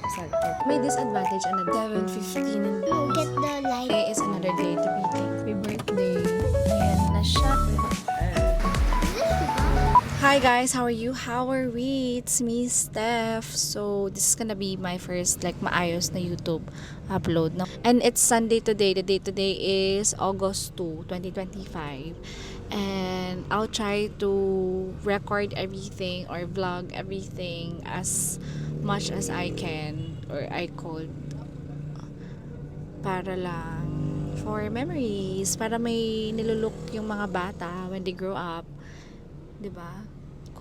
Sorry. May disadvantage and a 7:15 in the Get the light. Today is another day to be thanked. Happy birthday. Ayan na siya. Hi guys, how are you? How are we? It's me, Steph. So, this is gonna be my first maayos na YouTube upload. And it's Sunday today. The date today is August 2, 2025. And I'll try to record everything or vlog everything as much as I can or I could para lang for memories, para may nilulok yung mga bata when they grow up. 'Di ba?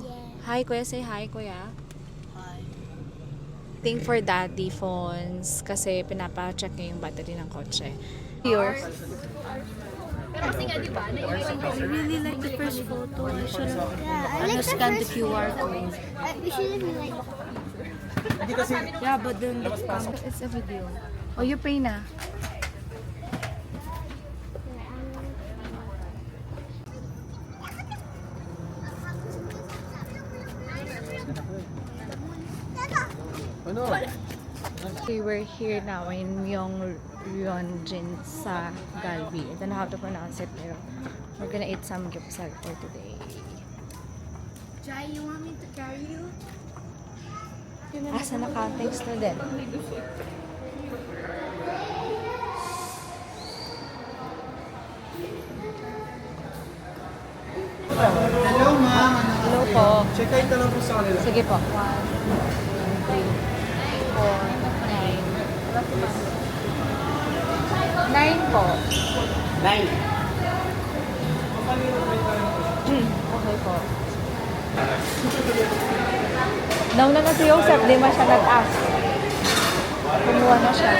Yeah. Hi kuya, say hi kuya. Hi. Think for daddy phones kasi pinapa-check niya yung battery ng kotse. Yours? I really like the first photo. I should have Yeah, I like the scanned the first QR photo. code. We should have like. Yeah, but then it's It's a video. Oh, you pay na. Ano? We were here now in Myeongjin sa Galbi. I don't know how to pronounce it, pero we're gonna eat some gyupsal for today. Jai, you want me to carry you? Asa na accounting student? Hello, ma'am. Hello po. Check out na lang po sa kanila. Sige po. 1, 2, 3, 4, 9. 9 po. 9. Okay po. Nauna na si Joseph, di man siya nag-ask. Kumuha na siya.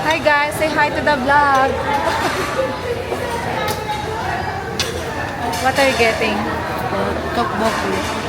Hi guys, say hi to the vlog. What are you getting? Tteokbokki.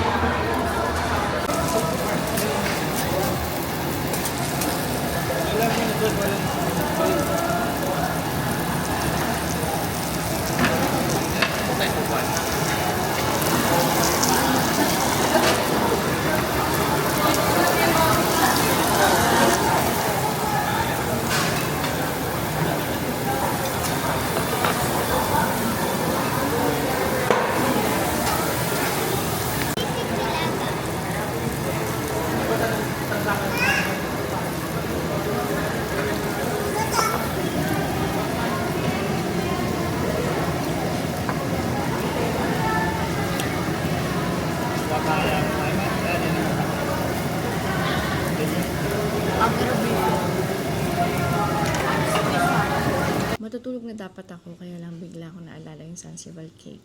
Matutulog na dapat ako, kaya lang bigla ko naalala yung Zanzibar cake.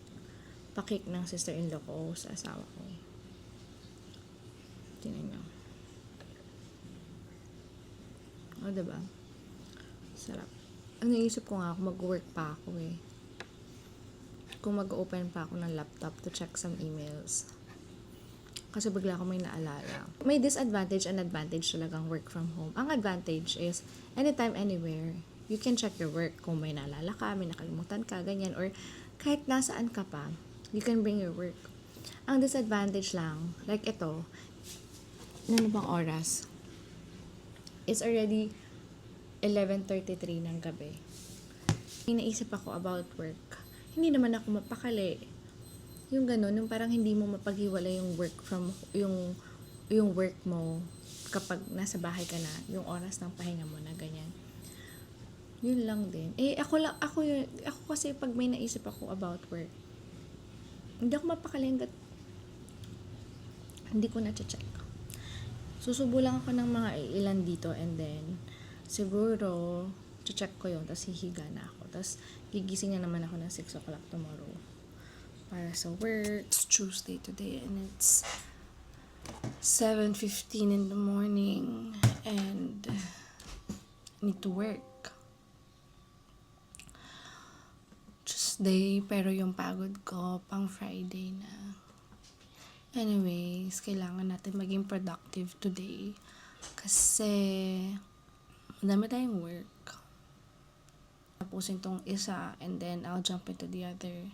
Pa-cake ng sister-in-law ko sa asawa ko. Tingnan nyo. O, diba? Sarap. Ang naisip ko nga, kung mag-work pa ako eh. Kung mag-open pa ako ng laptop to check some emails. Kasi bigla ko may naalala. May disadvantage and advantage talagang work from home. Ang advantage is, anytime, anywhere, you can check your work. Kung may naalala ka, may nakalimutan ka, ganyan. Or kahit nasaan ka pa, you can bring your work. Ang disadvantage lang, like ito, ano bang oras? It's already 11:33 ng gabi. May naisip ako about work. Hindi naman ako mapakali. Yung gano'n, yung parang hindi mo mapaghiwala yung work from, yung work mo kapag nasa bahay ka na, yung oras ng pahinga mo na ganyan. Yun lang din. Ako kasi pag may naisip ako about work, hindi ako mapakali hanggat hindi ko na-check. Susubo lang ako ng mga ilan dito and then siguro check ko yun, tapos hihiga na ako. Tapos gigising na naman ako ng 6 o'clock tomorrow para sa work. It's Tuesday today and it's 7:15 in the morning and need to work. Tuesday, pero yung pagod ko pang Friday na. Anyways, kailangan natin maging productive today kasi madami tayong work. Tapusin tong isa and then I'll jump into the other.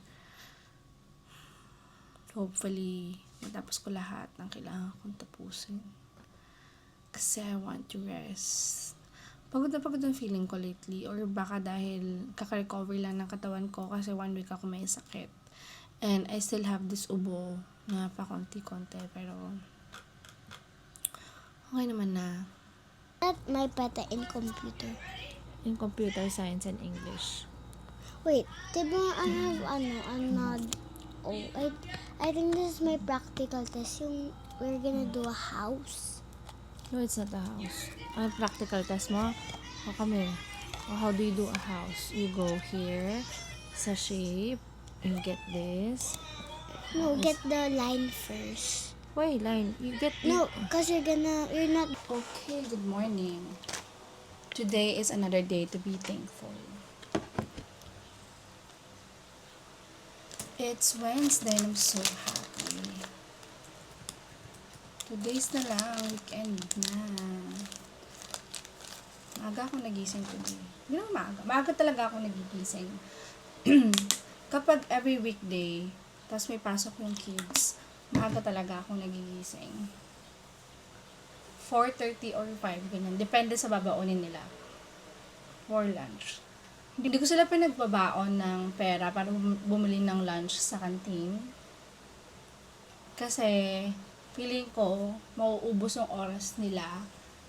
Hopefully, matapos ko lahat ng kailangan kong tapusin. Kasi I want to rest. Pagod na pagod ang feeling ko lately. Or baka dahil kaka-recover lang ng katawan ko kasi 1 week ako may sakit. And I still have this ubo na pa konti-konti. Pero, okay naman na. That my better in computer. In computer science and English. Wait, diba I have another. Oh, I think this is my practical test. Yung we're gonna do a house. No, it's not a house. Ang practical test mo? O kami. O how do you do a house? You go here, sa shape, you get this. No, get the line first. Why line? You get No, cause you're not. Okay, good morning. Today is another day to be thankful. It's Wednesday and I'm so happy. Today's na lang, weekend na. Maaga ako nagising today. Hindi naman maaga. Maaga talaga ako nagigising. Kapag every weekday, tapos may pasok yung kids, maaga talaga ako nagigising. 4:30 or 5, ganyan. Depende sa babaonin nila. For lunch. Hindi ko sila pinagbabaon ng pera para bumili ng lunch sa canteen. Kasi, feeling ko, mauubos yung oras nila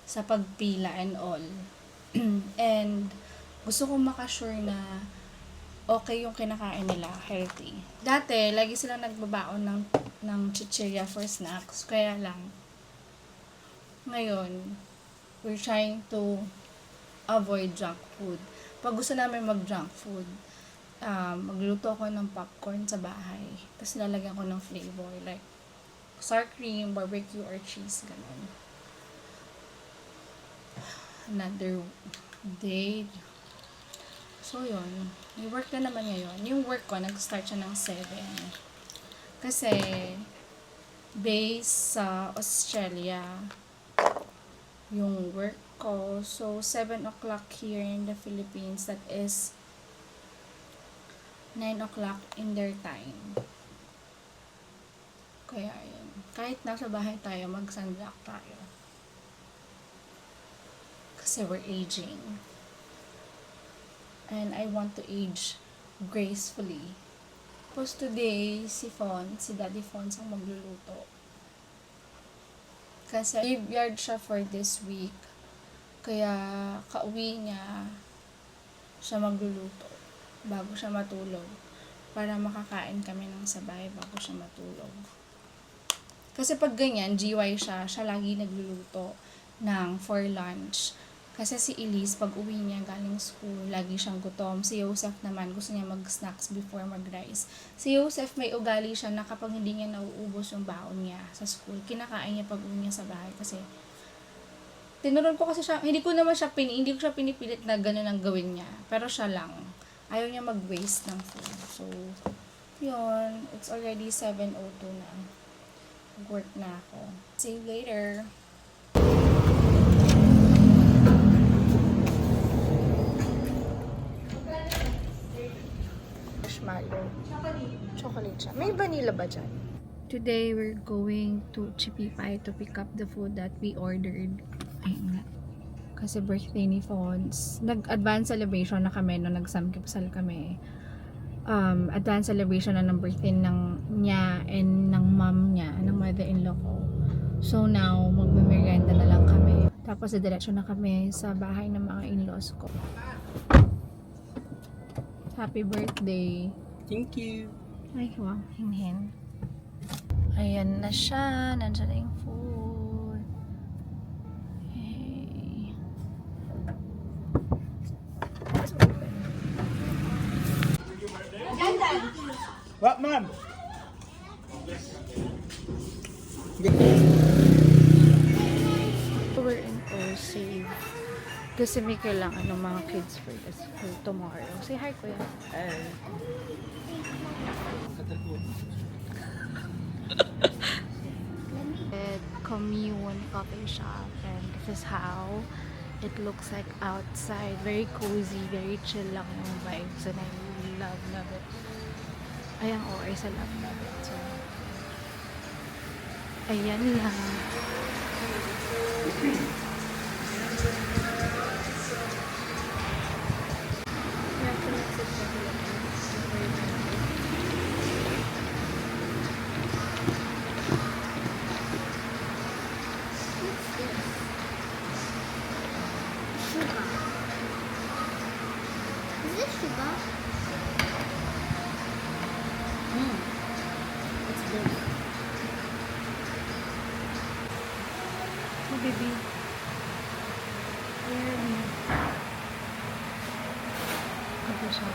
sa pagpila and all. And, gusto kong makasure na okay yung kinakain nila, healthy. Dati, lagi silang nagbabaon ng chichirya for snacks. Kaya lang, ngayon, we're trying to avoid junk food. Pag gusto namin mag-junk food, magluto ako ng popcorn sa bahay. Tapos lalagyan ko ng flavor, like sour cream, barbecue, or cheese, ganun. Another day. So, yun. May work na naman ngayon. Yung work ko, nag-start siya ng 7. Kasi, based sa Australia, yung work ko. So, 7 o'clock here in the Philippines. That is 9 o'clock in their time. Kaya, yun. Kahit nasa bahay tayo, mag-sunblock tayo. Kasi we're aging. And I want to age gracefully. Tapos today, si Daddy Fons ang magluluto. Kasi graveyard siya for this week. Kaya kauwi niya siya magluluto bago siya matulog. Para makakain kami ng sabay bago siya matulog. Kasi pag ganyan, GY siya lagi nagluluto for lunch. Kasi si Elise, pag uwi niya galing school, lagi siyang gutom. Si Joseph naman, gusto niya mag-snacks before mag-rice. Si Joseph, may ugali siya na kapag hindi niya nauubos yung baon niya sa school, kinakain niya pag uwi niya sa bahay. Kasi, tinuruan ko kasi siya, hindi ko siya pinipilit na gano'n ang gawin niya. Pero siya lang. Ayaw niya mag-waste ng food. So, yun. It's already 7:02 na. Work na ako. See you later. Marshmallow. Chocolate siya. May vanilla ba dyan? Today, we're going to Chippy Pie to pick up the food that we ordered. Ayun nga. Kasi birthday ni Fons. Nag-advance celebration na kami nung nag-samgipsal kami. Advance celebration na ng birthday niya and ng mom niya, ng mother-in-law ko. So now, magme-merienda na lang kami. Tapos, diretso na kami sa bahay ng mga in-laws ko. Happy birthday. Thank you. Ay, wow. Hinhin. Ayan na siya. Nandiyan na yung food. Hey. What, ma'am? We're in all save. Kasi may kailangan ng mga kids for tomorrow. Say hi, kuya. Commune coffee shop, and this is how it looks like outside. Very cozy, very chill lang yung vibes. And I really love it. Ay, ang OR sa love it. So, ayan lang. Sugar. Is this sugar? It's good. Oh, baby. Where are we? Ako siya.